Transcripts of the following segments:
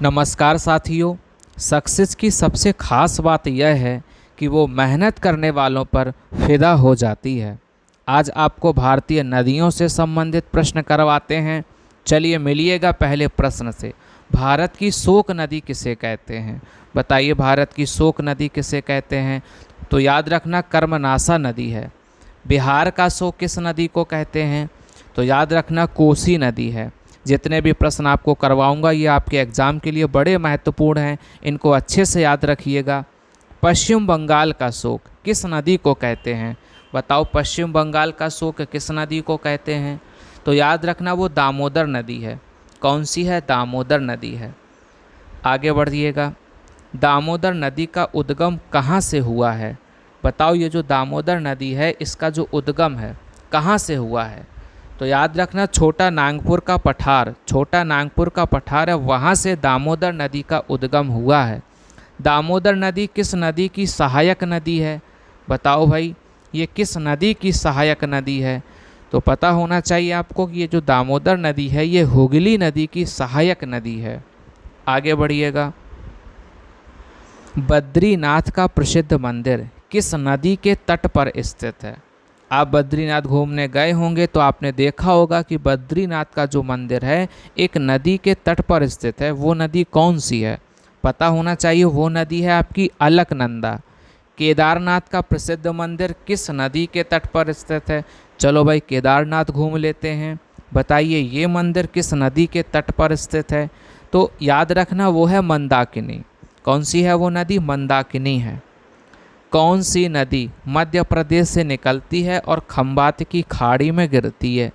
नमस्कार साथियों। सक्सेस की सबसे ख़ास बात यह है कि वो मेहनत करने वालों पर फिदा हो जाती है। आज आपको भारतीय नदियों से संबंधित प्रश्न करवाते हैं। चलिए मिलिएगा पहले प्रश्न से। भारत की शोक नदी किसे कहते हैं? बताइए, भारत की शोक नदी किसे कहते हैं? तो याद रखना, कर्मनाशा नदी है। बिहार का शोक किस नदी को कहते हैं? तो याद रखना, कोसी नदी है। जितने भी प्रश्न आपको करवाऊंगा ये आपके एग्ज़ाम के लिए बड़े महत्वपूर्ण हैं, इनको अच्छे से याद रखिएगा। पश्चिम बंगाल का शोक किस नदी को कहते हैं? बताओ, पश्चिम बंगाल का शोक किस नदी को कहते हैं? तो याद रखना, वो दामोदर नदी है। कौन सी है? दामोदर नदी है। आगे बढ़िएगा। दामोदर नदी का उद्गम कहाँ से हुआ है? बताओ, ये जो दामोदर नदी है इसका जो उद्गम है कहाँ से हुआ है? तो याद रखना, छोटा नागपुर का पठार, छोटा नागपुर का पठार है, वहाँ से दामोदर नदी का उद्गम हुआ है। दामोदर नदी किस नदी की सहायक नदी है? बताओ भाई, ये किस नदी की सहायक नदी है? तो पता होना चाहिए आपको कि ये जो दामोदर नदी है ये हुगली नदी की सहायक नदी है। आगे बढ़िएगा। बद्रीनाथ का प्रसिद्ध मंदिर किस नदी के तट पर स्थित है? आप बद्रीनाथ घूमने गए होंगे तो आपने देखा होगा कि बद्रीनाथ का जो मंदिर है एक नदी के तट पर स्थित है। वो नदी कौन सी है? पता होना चाहिए। वो नदी है आपकी अलकनंदा। केदारनाथ का प्रसिद्ध मंदिर किस नदी के तट पर स्थित है? चलो भाई, केदारनाथ घूम लेते हैं। बताइए, ये मंदिर किस नदी के तट पर स्थित है? तो याद रखना, वो है मंदाकिनी। कौन सी है वो नदी? मंदाकिनी है। कौन सी नदी मध्य प्रदेश से निकलती है और खंबात की खाड़ी में गिरती है?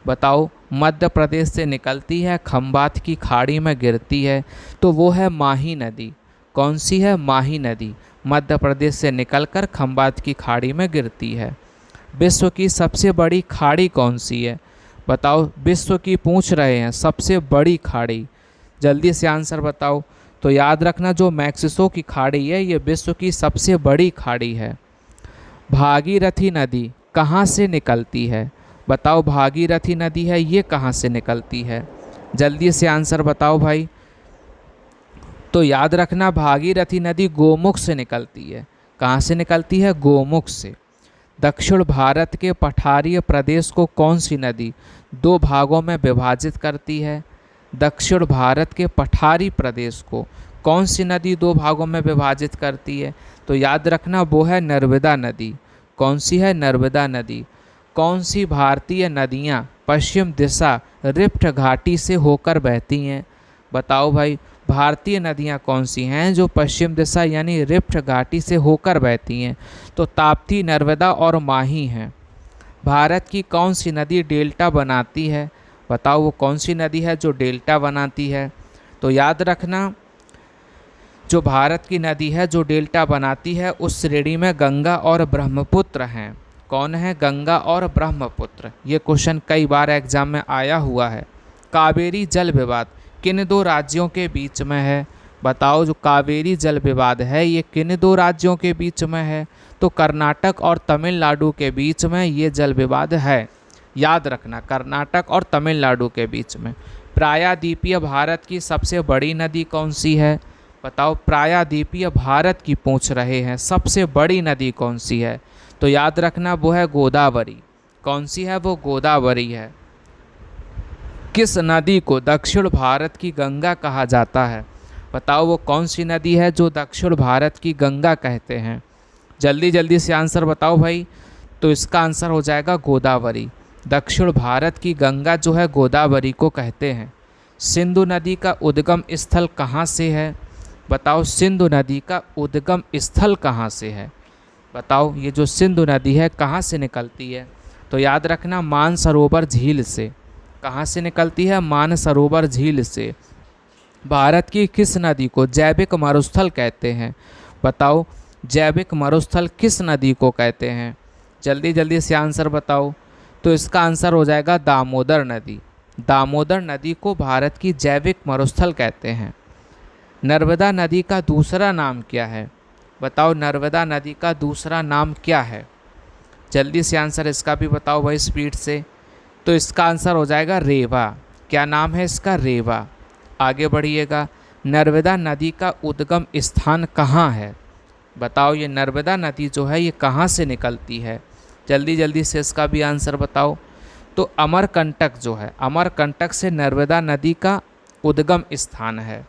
बताओ, मध्य प्रदेश से निकलती है, खंबात की खाड़ी में गिरती है, तो वो है माही नदी। कौन सी है? माही नदी मध्य प्रदेश से निकलकर खंबात की खाड़ी में गिरती है। विश्व की सबसे बड़ी खाड़ी कौन सी है? बताओ, विश्व की पूछ रहे हैं, सबसे बड़ी खाड़ी, जल्दी से आंसर बताओ। तो याद रखना, जो मैक्सिको की खाड़ी है ये विश्व की सबसे बड़ी खाड़ी है। भागीरथी नदी कहाँ से निकलती है? बताओ, भागीरथी नदी है ये कहाँ से निकलती है? जल्दी से आंसर बताओ भाई। तो याद रखना, भागीरथी नदी गोमुख से निकलती है। कहाँ से निकलती है? गोमुख से। दक्षिण भारत के पठारीय प्रदेश को कौन सी नदी दो भागों में विभाजित करती है? दक्षिण भारत के पठारी प्रदेश को कौन सी नदी दो भागों में विभाजित करती है? तो याद रखना, वो है नर्मदा नदी। कौन सी है? नर्मदा नदी। कौन सी भारतीय नदियाँ पश्चिम दिशा रिफ्ट घाटी से होकर बहती हैं? बताओ भाई, भारतीय नदियाँ कौन सी हैं जो पश्चिम दिशा यानी रिफ्ट घाटी से होकर बहती हैं? तो ताप्ती, नर्मदा और माही हैं। भारत की कौन सी नदी डेल्टा बनाती है? बताओ, वो कौन सी नदी है जो डेल्टा बनाती है? तो याद रखना, जो भारत की नदी है जो डेल्टा बनाती है उस श्रेणी में गंगा और ब्रह्मपुत्र हैं। कौन है? गंगा और ब्रह्मपुत्र। ये क्वेश्चन कई बार एग्जाम में आया हुआ है। कावेरी जल विवाद किन दो राज्यों के बीच में है? बताओ, जो कावेरी जल विवाद है ये किन दो राज्यों के बीच में है? तो कर्नाटक और तमिलनाडु के बीच में ये जल विवाद है। याद रखना, कर्नाटक और तमिलनाडु के बीच में। प्रायद्वीपीय भारत की सबसे बड़ी नदी कौन सी है? बताओ, प्रायद्वीपीय भारत की पूछ रहे हैं, सबसे बड़ी नदी कौन सी है? तो याद रखना, वो है गोदावरी। कौन सी है? वो गोदावरी है। किस नदी को दक्षिण भारत की गंगा कहा जाता है? बताओ, वो कौन सी नदी है जो दक्षिण भारत की गंगा कहते हैं? जल्दी जल्दी से आंसर बताओ भाई। तो इसका आंसर हो जाएगा गोदावरी। दक्षिण भारत की गंगा जो है गोदावरी को कहते हैं। सिंधु नदी का उद्गम स्थल कहाँ से है? बताओ, सिंधु नदी का उद्गम स्थल कहाँ से है? बताओ, ये जो सिंधु नदी है कहाँ से निकलती है? तो याद रखना, मानसरोवर झील से। कहाँ से निकलती है? मानसरोवर झील से। भारत की किस नदी को जैविक मरुस्थल कहते हैं? बताओ, जैविक मरुस्थल किस नदी को कहते हैं? जल्दी जल्दी से आंसर बताओ। तो इसका आंसर हो जाएगा दामोदर नदी। दामोदर नदी को भारत की जैविक मरुस्थल कहते हैं। नर्मदा नदी का दूसरा नाम क्या है? बताओ, नर्मदा नदी का दूसरा नाम क्या है? जल्दी से आंसर इसका भी बताओ भाई, स्पीड से। तो इसका आंसर हो जाएगा रेवा। क्या नाम है इसका? रेवा। आगे बढ़िएगा। नर्मदा नदी का उद्गम स्थान कहाँ है? बताओ ये नर्मदा नदी जो है ये कहाँ से निकलती है? जल्दी जल्दी से इसका भी आंसर बताओ। तो अमरकंटक जो है, अमरकंटक से नर्मदा नदी का उद्गम स्थान है।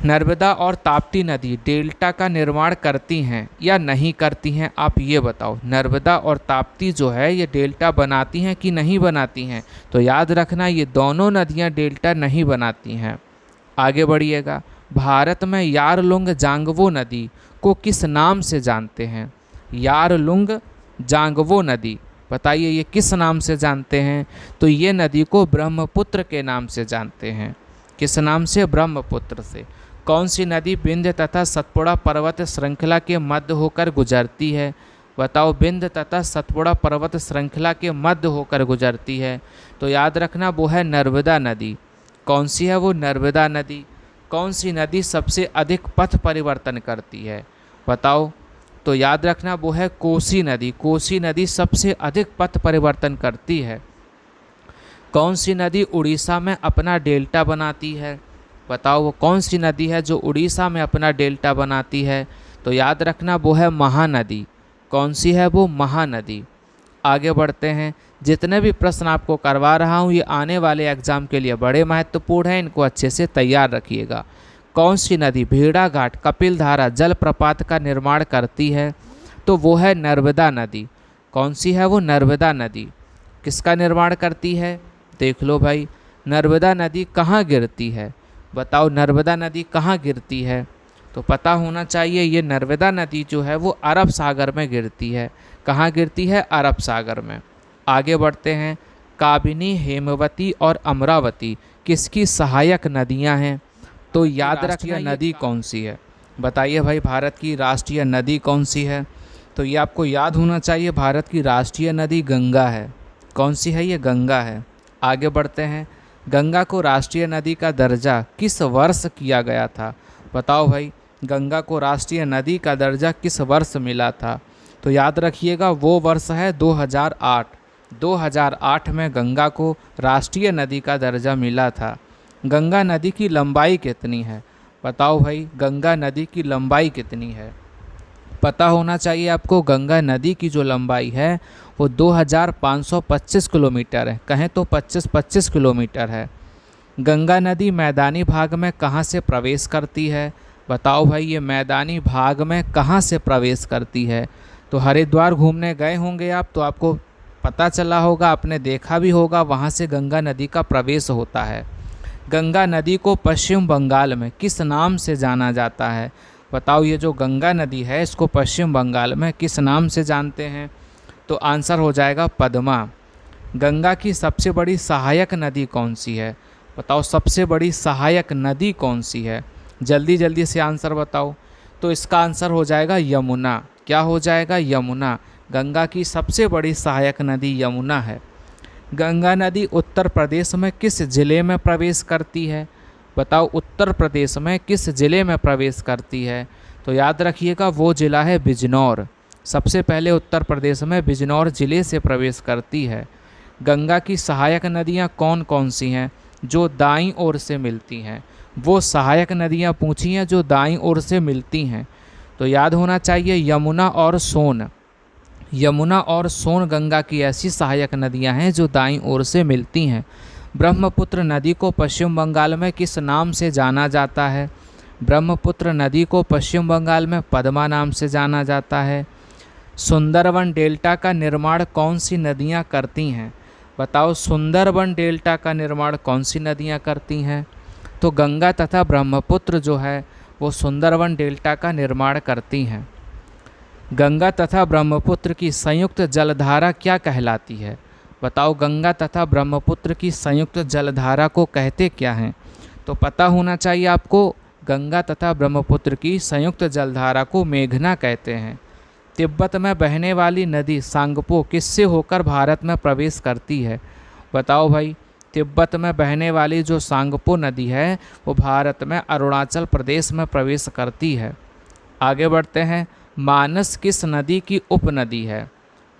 नर्मदा और ताप्ती नदी डेल्टा का निर्माण करती हैं या नहीं करती हैं, आप ये बताओ। नर्मदा और ताप्ती जो है ये डेल्टा बनाती हैं कि नहीं बनाती हैं? तो याद रखना ये दोनों नदियाँ डेल्टा नहीं बनाती हैं। आगे बढ़िएगा। भारत में यारलुंग जांगवो नदी को किस नाम से जानते हैं? यारलुंग जांगवो नदी, बताइए ये किस नाम से जानते हैं? तो ये नदी को ब्रह्मपुत्र के नाम से जानते हैं। किस नाम से? ब्रह्मपुत्र से। कौन सी नदी विंध्य तथा सतपुड़ा पर्वत श्रृंखला के मध्य होकर गुजरती है? बताओ विंध्य तथा सतपुड़ा पर्वत श्रृंखला के मध्य होकर गुजरती है। तो याद रखना वो है नर्मदा नदी। कौन सी है वो? नर्मदा नदी। कौन सी नदी सबसे अधिक पथ परिवर्तन करती है? बताओ। तो याद रखना वो है कोसी नदी। कोसी नदी सबसे अधिक पथ परिवर्तन करती है। कौन सी नदी उड़ीसा में अपना डेल्टा बनाती है? बताओ वो कौन सी नदी है जो उड़ीसा में अपना डेल्टा बनाती है? तो याद रखना वो है महानदी। कौन सी है वो? महानदी। आगे बढ़ते हैं। जितने भी प्रश्न आपको करवा रहा हूँ ये आने वाले एग्जाम के लिए बड़े महत्वपूर्ण हैं, इनको अच्छे से तैयार रखिएगा। कौन सी नदी भेड़ाघाट कपिलधारा जलप्रपात का निर्माण करती है? तो वो है नर्मदा नदी। कौन सी है वो? नर्मदा नदी। किसका निर्माण करती है? देख लो भाई, नर्मदा नदी कहाँ गिरती है? बताओ नर्मदा नदी कहाँ गिरती है? तो पता होना चाहिए ये नर्मदा नदी जो है वो अरब सागर में गिरती है। कहाँ गिरती है? अरब सागर में। आगे बढ़ते हैं। काबिनी, हेमवती और अमरावती किसकी सहायक नदियाँ हैं? तो याद रखिए नदी कौन सी है? बताइए भाई भारत की राष्ट्रीय नदी कौन सी है? तो ये आपको याद होना चाहिए, भारत की राष्ट्रीय नदी गंगा है। कौन सी है? ये गंगा है। आगे बढ़ते हैं। गंगा को राष्ट्रीय नदी का दर्जा किस वर्ष किया गया था? बताओ भाई गंगा को राष्ट्रीय नदी का दर्जा किस वर्ष मिला था? तो याद रखिएगा वो वर्ष है 2008। 2008 में गंगा को राष्ट्रीय नदी का दर्जा मिला था। गंगा नदी की लंबाई कितनी है? बताओ भाई गंगा नदी की लंबाई कितनी है? पता होना चाहिए आपको, गंगा नदी की जो लंबाई है वो 2525 किलोमीटर है। कहें तो 25 किलोमीटर है। गंगा नदी मैदानी भाग में कहाँ से प्रवेश करती है? बताओ भाई ये मैदानी भाग में कहाँ से प्रवेश करती है? तो हरिद्वार घूमने गए होंगे आप, तो आपको पता चला होगा, आपने देखा भी होगा, वहाँ से गंगा नदी का प्रवेश होता है। गंगा नदी को पश्चिम बंगाल में किस नाम से जाना जाता है? बताओ ये जो गंगा नदी है इसको पश्चिम बंगाल में किस नाम से जानते हैं? तो आंसर हो जाएगा पद्मा। गंगा की सबसे बड़ी सहायक नदी कौन सी है? बताओ सबसे बड़ी सहायक नदी कौन सी है? जल्दी जल्दी से आंसर बताओ। तो इसका आंसर हो जाएगा यमुना। क्या हो जाएगा? यमुना। गंगा की सबसे बड़ी सहायक नदी यमुना है। गंगा नदी उत्तर प्रदेश में किस जिले में प्रवेश करती है? बताओ उत्तर प्रदेश में किस जिले में प्रवेश करती है? तो याद रखिएगा वो जिला है बिजनौर। सबसे पहले उत्तर प्रदेश में बिजनौर जिले से प्रवेश करती है। गंगा की सहायक नदियाँ कौन कौन सी हैं जो दाईं ओर से मिलती हैं? वो सहायक नदियाँ पूछी हैं जो दाईं ओर से मिलती हैं। तो याद होना चाहिए यमुना और सोन। यमुना और सोन गंगा की ऐसी सहायक नदियाँ हैं जो दाईं ओर से मिलती हैं। ब्रह्मपुत्र नदी को पश्चिम बंगाल में किस नाम से जाना जाता है? ब्रह्मपुत्र नदी को पश्चिम बंगाल में पद्मा नाम से जाना जाता है। सुंदरबन डेल्टा का निर्माण कौन सी नदियाँ करती हैं? बताओ सुंदरबन डेल्टा का निर्माण कौन सी नदियाँ करती हैं? तो गंगा तथा ब्रह्मपुत्र जो है वो सुंदरबन डेल्टा का निर्माण करती हैं। गंगा तथा ब्रह्मपुत्र की संयुक्त जलधारा क्या कहलाती है? बताओ गंगा तथा ब्रह्मपुत्र की संयुक्त जलधारा को कहते क्या हैं? तो पता होना चाहिए आपको, गंगा तथा ब्रह्मपुत्र की संयुक्त जलधारा को मेघना कहते हैं। तिब्बत में बहने वाली नदी सांगपो किससे होकर भारत में प्रवेश करती है? बताओ भाई तिब्बत में बहने वाली जो सांगपो नदी है वो भारत में अरुणाचल प्रदेश में प्रवेश करती है। आगे बढ़ते हैं। मानस किस नदी की उपनदी है?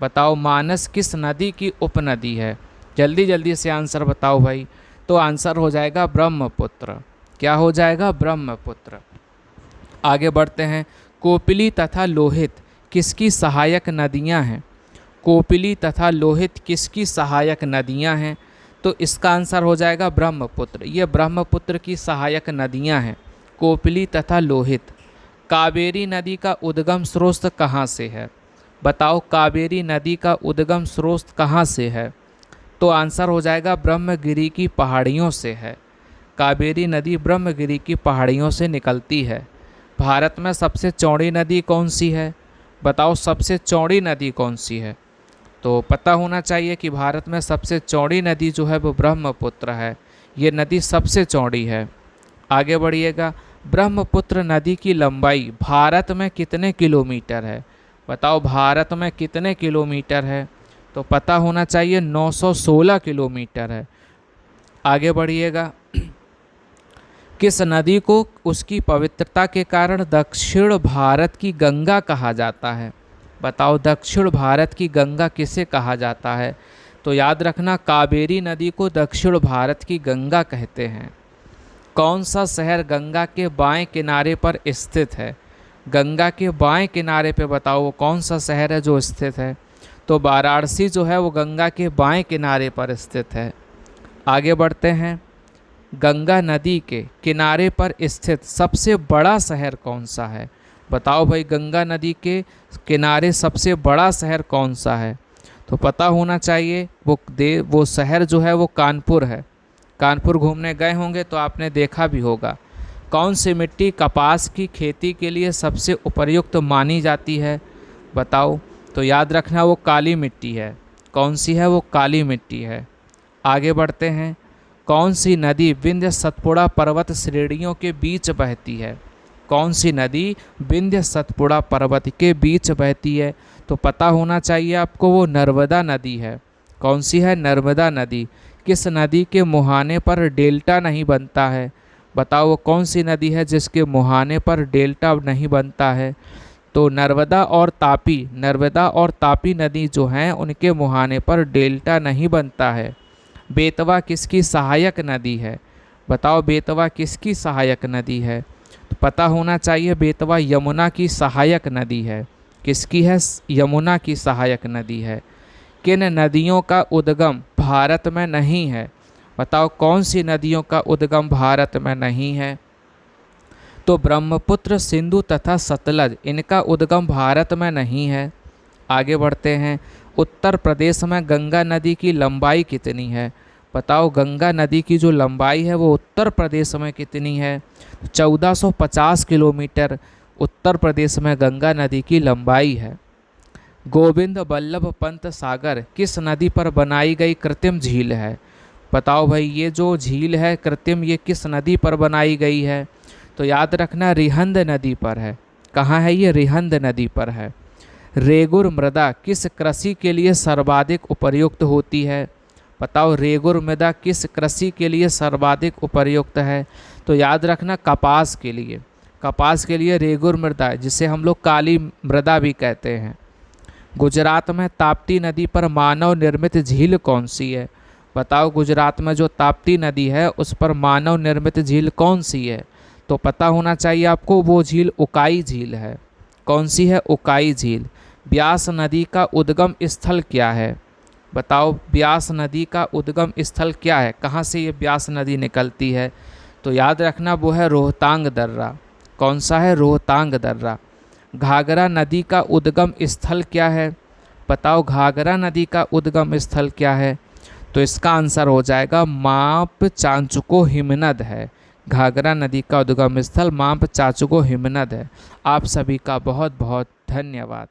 बताओ मानस किस नदी की उपनदी है? जल्दी जल्दी से आंसर बताओ भाई। तो आंसर हो जाएगा ब्रह्मपुत्र। क्या हो जाएगा? ब्रह्मपुत्र। आगे बढ़ते हैं। कोपिली तथा लोहित किसकी सहायक नदियां हैं? कोपिली तथा लोहित किसकी सहायक नदियां हैं? तो इसका आंसर हो जाएगा ब्रह्मपुत्र। ये ब्रह्मपुत्र की सहायक नदियां हैं, कोपिली तथा लोहित। कावेरी नदी का उद्गम स्रोत कहाँ से है? बताओ, कावेरी नदी का उद्गम स्रोत कहाँ से है? तो आंसर हो जाएगा ब्रह्मगिरी की पहाड़ियों से है। कावेरी नदी ब्रह्मगिरी की पहाड़ियों से निकलती है। भारत में सबसे चौड़ी नदी कौन सी है? बताओ, सबसे चौड़ी नदी कौन सी है? तो पता होना चाहिए कि भारत में सबसे चौड़ी नदी जो है वो ब्रह्मपुत्र है। ये नदी सबसे चौड़ी है। आगे बढ़िएगा। ब्रह्मपुत्र नदी की लंबाई भारत में कितने किलोमीटर है? बताओ, भारत में कितने किलोमीटर है? तो पता होना चाहिए 916 किलोमीटर है। आगे बढ़िएगा। किस नदी को उसकी पवित्रता के कारण दक्षिण भारत की गंगा कहा जाता है? बताओ, दक्षिण भारत की गंगा किसे कहा जाता है? तो याद रखना, कावेरी नदी को दक्षिण भारत की गंगा कहते हैं। कौन सा शहर गंगा के बाएं किनारे पर स्थित है? गंगा के बाएं किनारे पे बताओ वो कौन सा शहर है जो स्थित है? तो वाराणसी जो है वो गंगा के बाएं किनारे पर स्थित है। आगे बढ़ते हैं। गंगा नदी के किनारे पर स्थित सबसे बड़ा शहर कौन सा है? बताओ भाई, गंगा नदी के किनारे सबसे बड़ा शहर कौन सा है? तो पता होना चाहिए वो शहर जो है वो कानपुर है। कानपुर घूमने गए होंगे तो आपने देखा भी होगा। कौन सी मिट्टी कपास की खेती के लिए सबसे उपयुक्त मानी जाती है? बताओ, तो याद रखना वो काली मिट्टी है। कौन सी है? वो काली मिट्टी है। आगे बढ़ते हैं। कौन सी नदी विंध्य सतपुड़ा पर्वत श्रेणियों के बीच बहती है? कौन सी नदी विंध्य सतपुड़ा पर्वत के बीच बहती है? तो पता होना चाहिए आपको, वो नर्मदा नदी है। कौन सी है? नर्मदा नदी। किस नदी के मुहाने पर डेल्टा नहीं बनता है? बताओ, वो कौन सी नदी है जिसके मुहाने पर डेल्टा नहीं बनता है? तो नर्मदा और तापी नदी जो हैं उनके मुहाने पर डेल्टा नहीं बनता है। बेतवा किसकी सहायक नदी है? बताओ, बेतवा किसकी सहायक नदी है? तो पता होना चाहिए बेतवा यमुना की सहायक नदी है। किसकी है? यमुना की सहायक नदी है। किन नदियों का उद्गम भारत में नहीं है? बताओ, कौन सी नदियों का उद्गम भारत में नहीं है? तो ब्रह्मपुत्र, सिंधु तथा सतलज, इनका उद्गम भारत में नहीं है। आगे बढ़ते हैं। उत्तर प्रदेश में गंगा नदी की लंबाई कितनी है? बताओ, गंगा नदी की जो लंबाई है वो उत्तर प्रदेश में कितनी है? 1450 किलोमीटर उत्तर प्रदेश में गंगा नदी की लंबाई है। गोविंद बल्लभ पंत सागर किस नदी पर बनाई गई कृत्रिम झील है? बताओ भाई, ये जो झील है कृत्रिम, ये किस नदी पर बनाई गई है? तो याद रखना, रिहंद नदी पर है। कहाँ है ये? रिहंद नदी पर है। रेगुर मृदा किस कृषि के लिए सर्वाधिक उपयुक्त होती है? बताओ, रेगुर मृदा किस कृषि के लिए सर्वाधिक उपयुक्त है? तो याद रखना, कपास के लिए। कपास के लिए रेगुर मृदा, जिसे हम लोग काली मृदा भी कहते हैं। गुजरात में ताप्ती नदी पर मानव निर्मित झील कौन सी है? बताओ, गुजरात में जो ताप्ती नदी है उस पर मानव निर्मित झील कौन सी है? तो पता होना चाहिए आपको, वो झील उकाई झील है। कौन सी है? उकाई झील। ब्यास नदी का उद्गम स्थल क्या है? बताओ, ब्यास नदी का उद्गम स्थल क्या है? कहाँ से ये ब्यास नदी निकलती है? तो याद रखना, वो है रोहतांग दर्रा। कौन सा है? रोहतांग दर्रा। घाघरा नदी का उद्गम स्थल क्या है? बताओ, घाघरा नदी का उद्गम स्थल क्या है? तो इसका आंसर हो जाएगा माप चांचुको हिमनद है। घाघरा नदी का उद्गम स्थल माप चांचुको हिमनद है। आप सभी का बहुत बहुत धन्यवाद।